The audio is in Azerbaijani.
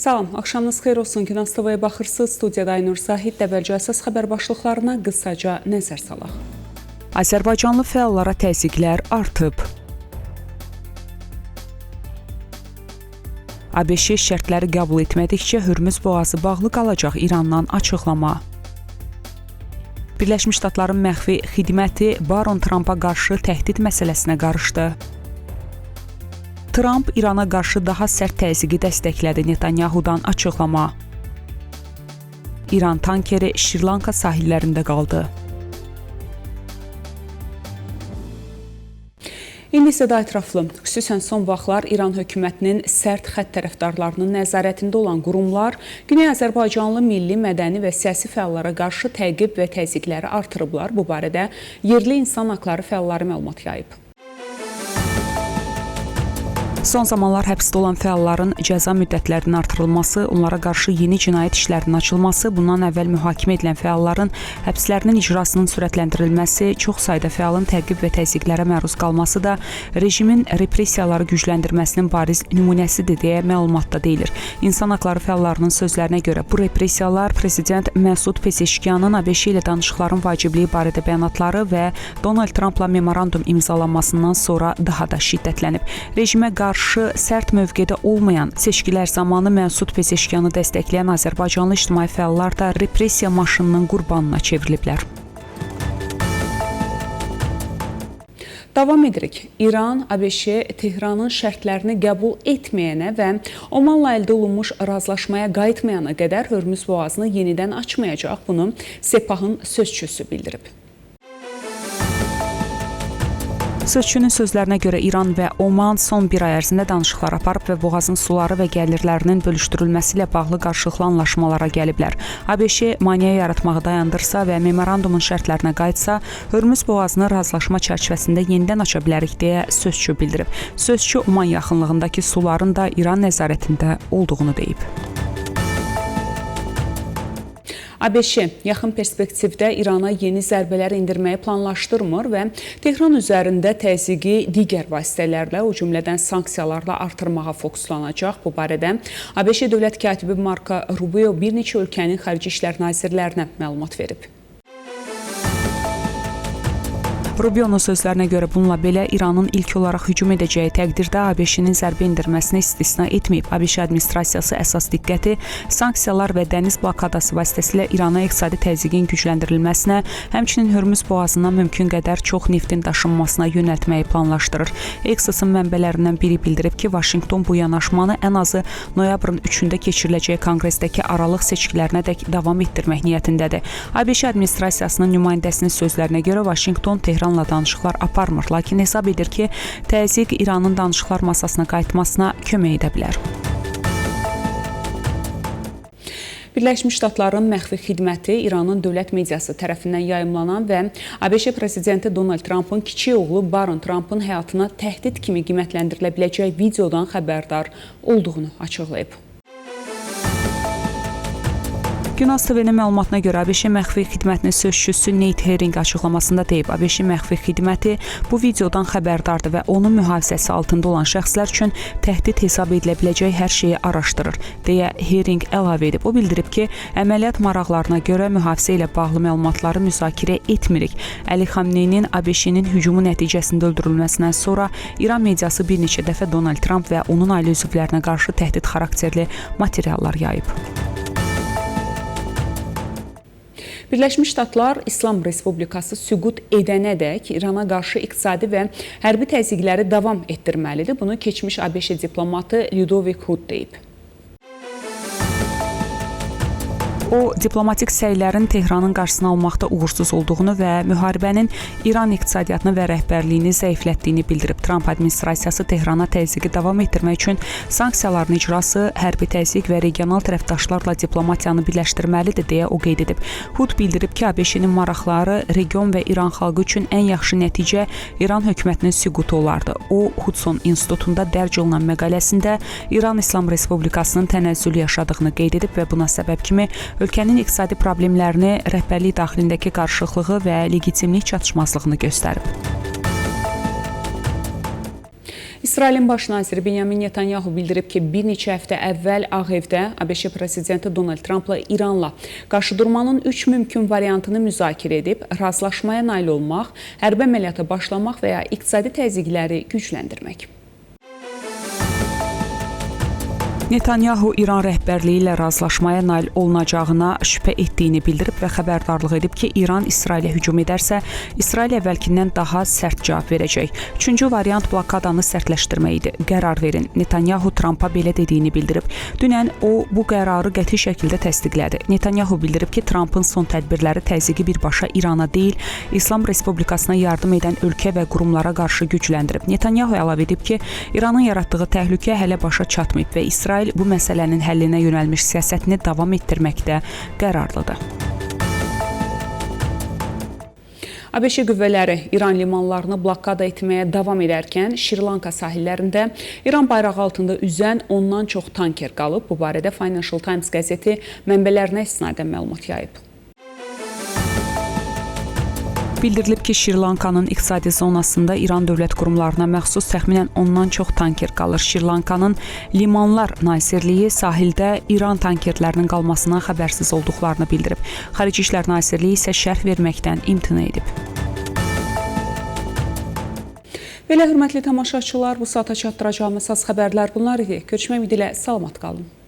Salam, axşamınız xeyir olsun. Günah TV'yə baxırsınız. Studiyada Aynur Zahid, əvvəlcə əsas xəbər başlıqlarına qısaca nəzər salaq. Azərbaycanlı fəallara təzyiqlər artıb. ABŞ şərtləri qəbul etmədikcə Hürmüz boğazı bağlı qalacaq İrandan açıqlama. Birləşmiş Ştatların məxfi xidməti Baron Trumpa qarşı təhdid məsələsinə qarışdı. Trump İrana qarşı daha sərt təzyiqi dəstəklədi. Netanyahudan açıqlama. İran tankeri Şri-Lanka sahillərində qaldı. İndi isə daha ətraflı, xüsusən son vaxtlar İran hökumətinin sərt xətt tərəfdarlarının nəzarətində olan qurumlar Güney Azərbaycanlı milli, mədəni və siyasi fəallara qarşı təqib və təzyiqləri artırıblar. Bu barədə yerli insan haqları fəalları məlumat yayıb. Son zamanlar həbsdə olan fəalların cəza müddətlərinin artırılması, onlara qarşı yeni cinayət işlərinin açılması, bundan əvvəl mühakimə edilən fəalların həbslərinin icrasının sürətləndirilməsi, çox sayda fəalın təqib və təzyiqlərə məruz qalması da rejimin repressiyaları gücləndirməsinin bariz nümunəsidir deyə məlumatda deyilir. İnsan haqları fəallarının sözlərinə görə bu repressiyalar Prezident Məsud Pezeşkiyanın ABŞ ilə danışıqların vacibliyi barədə bəyanatları və Donald Trumpla memorandum imzalanmasından sonra daha da şiddətlənib. Rejimə qarşı sərt mövqedə olmayan, seçkilər zamanı Məsud Pezeşkiyanı dəstəkləyən Azərbaycanlı ictimai fəallar da repressiya maşınının qurbanına çevriliblər. Davam edirik. İran, ABŞ Tehranın şərtlərini qəbul etməyənə və Omanla əldə olunmuş razılaşmaya qayıtmayana qədər Hürmüz boğazını yenidən açmayacaq. Bunu Sepahın sözçüsü bildirib. Sözçünün sözlərinə görə İran və Oman son bir ay ərzində danışıqlar aparıb və boğazın suları və gəlirlərinin bölüşdürülməsi ilə bağlı qarşılıqlı anlaşmalara gəliblər. ABŞ maneə yaratmağı dayandırsa və memorandumun şərtlərinə qayıtsa, Hürmüz boğazını razılaşma çərçivəsində yenidən aça bilərik deyə sözçü bildirib. Sözçü Oman yaxınlığındakı suların da İran nəzarətində olduğunu deyib. ABŞ yaxın perspektivdə İrana yeni zərbələr endirməyi planlaşdırmır və Tehran üzərində təzyiqi digər vasitələrlə, o cümlədən sanksiyalarla artırmağa fokuslanacaq. Bu barədə ABŞ dövlət katibi Marco Rubio bir neçə ölkənin xarici işlər nazirlərinə məlumat verib. Rubio'nun sözlərinə görə bununla belə İranın ilk olaraq hücum edəcəyi təqdirdə ABŞ-nin zərbə endirməsini istisna etməyib. ABŞ administrasiyası əsas diqqəti sanksiyalar və dəniz blokadası vasitəsilə İrana iqtisadi təzyiqin gücləndirilməsinə, həmçinin Hürmüz boğazından mümkün qədər çox neftin daşınmasına yönəltməyi planlaşdırır. Axios-ın mənbələrindən biri bildirib ki, Vaşinqton bu yanaşmanı ən azı noyabrın 3-də keçiriləcək konqresdəki aralıq seçkilərinədək davam etdirmək niyyətindədir. ABŞ administrasiyasının nümayəndəsinin sözlərinə görə Vaşinqton İranla danışıqlar aparmır, lakin hesab edir ki, təzyiq İranın danışıqlar masasına qayıtmasına kömək edə bilər. Birləşmiş Ştatların məxfi xidməti İranın dövlət mediası tərəfindən yayımlanan və ABŞ prezidenti Donald Trumpın kiçik oğlu Baron Trumpın həyatına təhdid kimi qiymətləndirilə biləcək videodan xəbərdar olduğunu açıqlayıb. Günah TV'nin məlumatına görə ABŞ məxfi xidmətinin sözçüsü Nate Herring açıqlamasında deyib, ABŞ məxfi xidməti bu videodan xəbərdardır və onun mühafizəsi altında olan şəxslər üçün təhdid hesab edilə biləcək hər şeyi araşdırır, deyə Herring əlavə edib. O bildirib ki, əməliyyat maraqlarına görə mühafizə ilə bağlı məlumatları müzakirə etmirik. Əli Xamneynin ABŞ-nin hücumu nəticəsində öldürülməsindən sonra İran mediası bir neçə dəfə Donald Trump və onun ailə üzvlərinə qarşı təhdid xarakterli materiallar yayıb. Birləşmiş Ştatlar İslam Respublikası süqut edənədək İrana qarşı iqtisadi və hərbi təzyiqləri davam etdirməlidir. Bunu keçmiş ABŞ diplomatı Ludovik Hood deyib. O, diplomatik səylərin Tehranın qarşısını almaqda uğursuz olduğunu və müharibənin İran iqtisadiyyatını və rəhbərliyini zəiflətdiyini bildirib. Trump administrasiyası Tehrana təzyiqi davam etdirmək üçün sanksiyaların icrası, hərbi təzyiq və regional tərəfdaşlarla diplomatiyanı birləşdirməlidir deyə o qeyd edib. Hood bildirib ki, ABŞ-nin maraqları region və İran xalqı üçün ən yaxşı nəticə İran hökumətinin süqutu olardı. O, Hudson İnstitutunda dərc olunan məqaləsində İran İslam Respublikasının tənəzzülü yaşadığını qeyd edib və buna səbəb kimi ölkənin iqtisadi problemlərini, rəhbərlik daxilindəki qarışıqlığı və legitimlik çatışmazlığını göstərib. İsrailin baş naziri Benyamin Netanyahu bildirib ki, bir neçə həftə əvvəl Ağ Evdə ABŞ prezidenti Donald Trumpla İranla qarşıdurmanın 3 mümkün variantını müzakirə edib, razılaşmaya nail olmaq, hərbi əməliyyata başlamaq və ya iqtisadi təzyiqləri gücləndirmək. Netanyahu İran rəhbərliyi ilə razılaşmaya nail olunacağına şübhə etdiyini bildirib və xəbərdarlıq edib ki, İran İsrailə hücum edərsə, İsrail əvvəlkindən daha sərt cavab verəcək. Üçüncü variant blokadanı sərtləşdirmək idi. Qərar verin. Netanyahu Trumpa belə dediyini bildirib. Dünən o, bu qərarı qəti şəkildə təsdiqlədi. Netanyahu bildirib ki, Trumpın son tədbirləri təzyiqi birbaşa İrana deyil, İslam Respublikasına yardım edən ölkə və qurumlara qarşı gücləndirib. Netanyahu əlavə edib ki, İranın yaratdığı təhlükə hələ başa çatmayıb və İsrail bu məsələnin həllinə yönəlmiş siyasətini davam etdirməkdə qərarlıdır. ABŞ qüvvələri İran limanlarını blokada etməyə davam edərkən Şri-Lanka sahillərində İran bayrağı altında üzən ondan çox tanker qalıb. Bu barədə Financial Times qəzeti mənbələrinə istinadən məlumat yayıb. Bildirilib ki, Şri-Lankanın iqtisadi zonasında İran dövlət qurumlarına məxsus təxminən ondan çox tanker qalır. Şri-Lankanın Limanlar Nazirliyi sahildə İran tankerlərinin qalmasından xəbərsiz olduqlarını bildirib. Xarici İşlər Nazirliyi isə şərh verməkdən imtina edib. Belə hörmətli tamaşaçılar, bu saata çatdıracağımız xəbərlər bunlar idi. Görüşmək ümidi ilə salamat qalın.